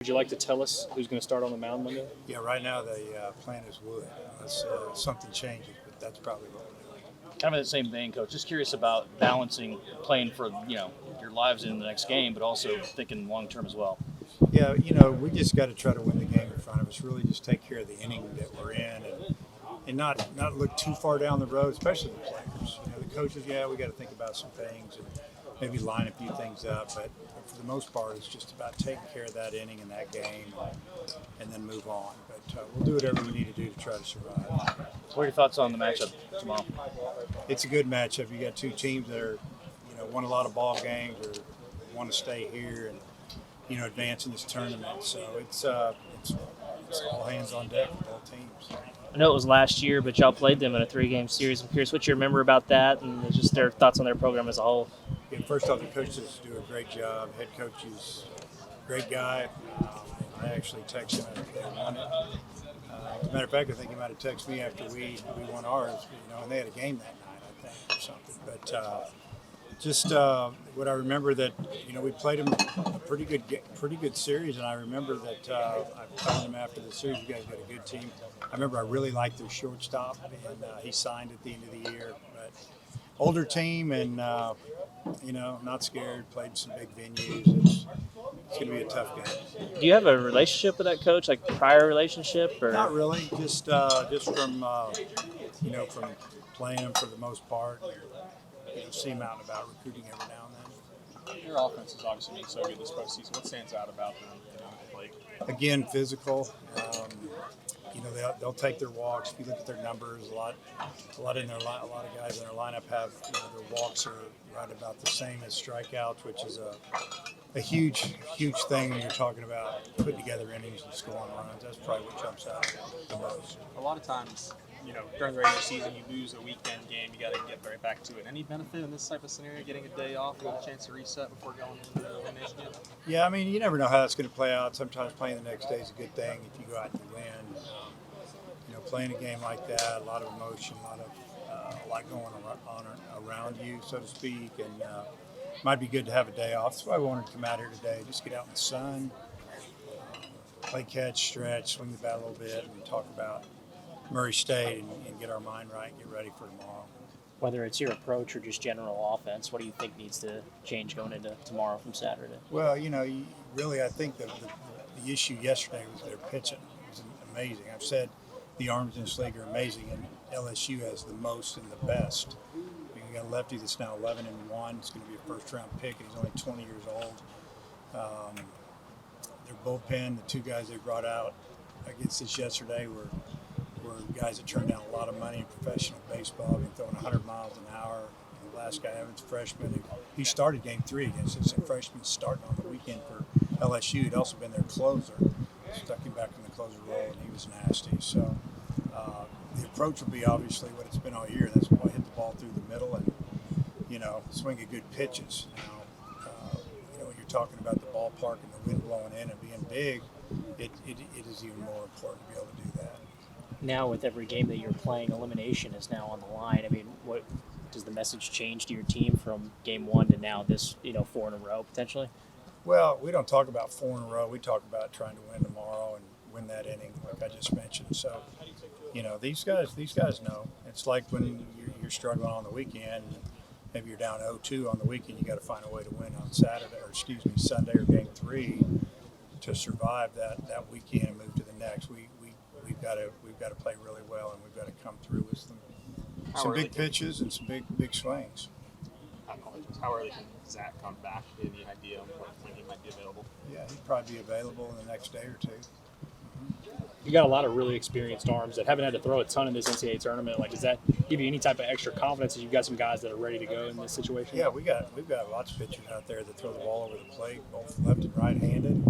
Would you like to tell us who's going to start on the mound Monday? Yeah, right now the plan is Wood. Unless something changes, but that's probably what we're doing. Kind of in the same vein, Coach. Just curious about balancing playing for your lives in the next game, but also thinking long term as well. Yeah, we just got to try to win the game in front of us. Really, just take care of the inning that we're in, and not look too far down the road, especially the players. The coaches. Yeah, we got to think about some things and maybe line a few things up, but for the most part, it's just about taking care of that inning and that game, and then move on. But we'll do whatever we need to do to try to survive. What are your thoughts on the matchup tomorrow? It's a good matchup. You got two teams that are, won a lot of ball games or want to stay here and advance in this tournament. So it's all hands on deck for both teams. I know it was last year, but y'all played them in a 3-game series. I'm curious what you remember about that and just their thoughts on their program as a whole. Yeah, first off, the coaches do a great job. Head coach is a great guy. I actually texted him after they won it. As a matter of fact, I think he might have texted me after we won ours, and they had a game that night, I think, or something. But just what I remember that we played them a pretty good series, and I remember that I told them after the series, you guys got a good team. I remember I really liked their shortstop, and he signed at the end of the year. But older team, and not scared. Played some big venues. It's going to be a tough game. Do you have a relationship with that coach, like prior relationship, or not really? Just from from playing him for the most part. See him out and about recruiting every now and then. Your offense has obviously been so good this postseason. What stands out about them at the plate? Again, physical. They'll take their walks. If you look at their numbers, a lot of guys in their lineup have their walks are right about the same as strikeouts, which is a huge thing when you're talking about putting together innings and scoring runs. That's probably what jumps out the most. A lot of times, during the regular season, you lose a weekend game, you got to get right back to it. Any benefit in this type of scenario, getting a day off, getting a chance to reset before going into the elimination game? Yeah, you never know how that's going to play out. Sometimes playing the next day is a good thing if you go out and you win. Playing a game like that, a lot of emotion, a lot going on around you, so to speak, and might be good to have a day off. That's why I wanted to come out here today, just get out in the sun, play catch, stretch, swing the bat a little bit, and talk about Murray State and get our mind right and get ready for tomorrow. whether it's your approach or just general offense, what do you think needs to change going into tomorrow from Saturday? Well, really, I think the issue yesterday was their pitching. It was amazing. I've said the arms in this league are amazing, and LSU has the most and the best. You got a lefty that's now 11-1. It's going to be a first-round pick, and he's only 20 years old. Their bullpen, the two guys they brought out against us yesterday were guys that turned down a lot of money in professional baseball, been throwing 100 miles an hour. And the last guy, Evans, freshman, he started Game 3 against us. A freshman starting on the weekend for LSU. He'd also been their closer. Stuck him back in the closer role, and he was nasty. So the approach will be obviously what it's been all year. That's why hit the ball through the middle and, swing at good pitches. Now, when you're talking about the ballpark and the wind blowing in and being big, it is even more important to be able to do that. Now with every game that you're playing, elimination is now on the line. I mean, what does the message change to your team from game one to now this, 4 in a row potentially? Well, we don't talk about 4 in a row. We talk about trying to win tomorrow and win that inning, like I just mentioned. So, these guys know. It's like when you're struggling on the weekend. Maybe you're down 0-2 on the weekend. You got to find a way to win on Sunday or Game 3 to survive that weekend and move to the next. We've got to play really well, and we've got to come through with some big pitches and some big swings. I apologize. How early can Zach come back? Any idea when he might be available? Yeah, he'd probably be available in the next day or two. You got a lot of really experienced arms that haven't had to throw a ton in this NCAA tournament. Like, does that give you any type of extra confidence that you've got some guys that are ready to go in this situation? Yeah, we've got lots of pitchers out there that throw the ball over the plate, both left and right-handed.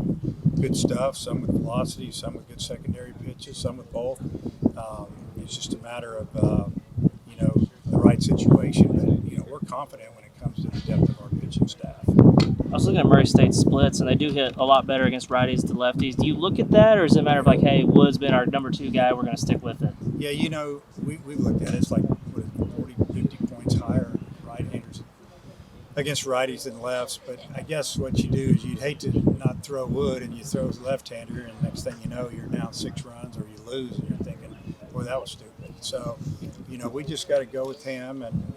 Good stuff. Some with velocity, some with good secondary pitches, some with both. It's just a matter of the right situation. But we're confident when it comes to the depth of our pitching staff. I was looking at Murray State's splits, and they do hit a lot better against righties than lefties. Do you look at that, or is it a matter of like, hey, Wood's been our number 2 guy, we're going to stick with it? Yeah, we've looked at it. It's like 40, 50 points higher right-handers against righties and lefts. But I guess what you do is you'd hate to not throw Wood, and you throw his left-hander, and next thing you know, you're down 6 runs or you lose, and you're thinking, boy, that was stupid. So, we just got to go with him, and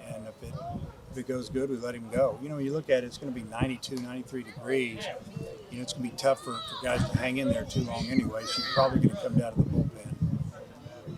if it goes good, we let him go. When you look at it, it's going to be 92, 93 degrees. It's going to be tough for guys to hang in there too long anyway, so you're probably going to come down to the bullpen.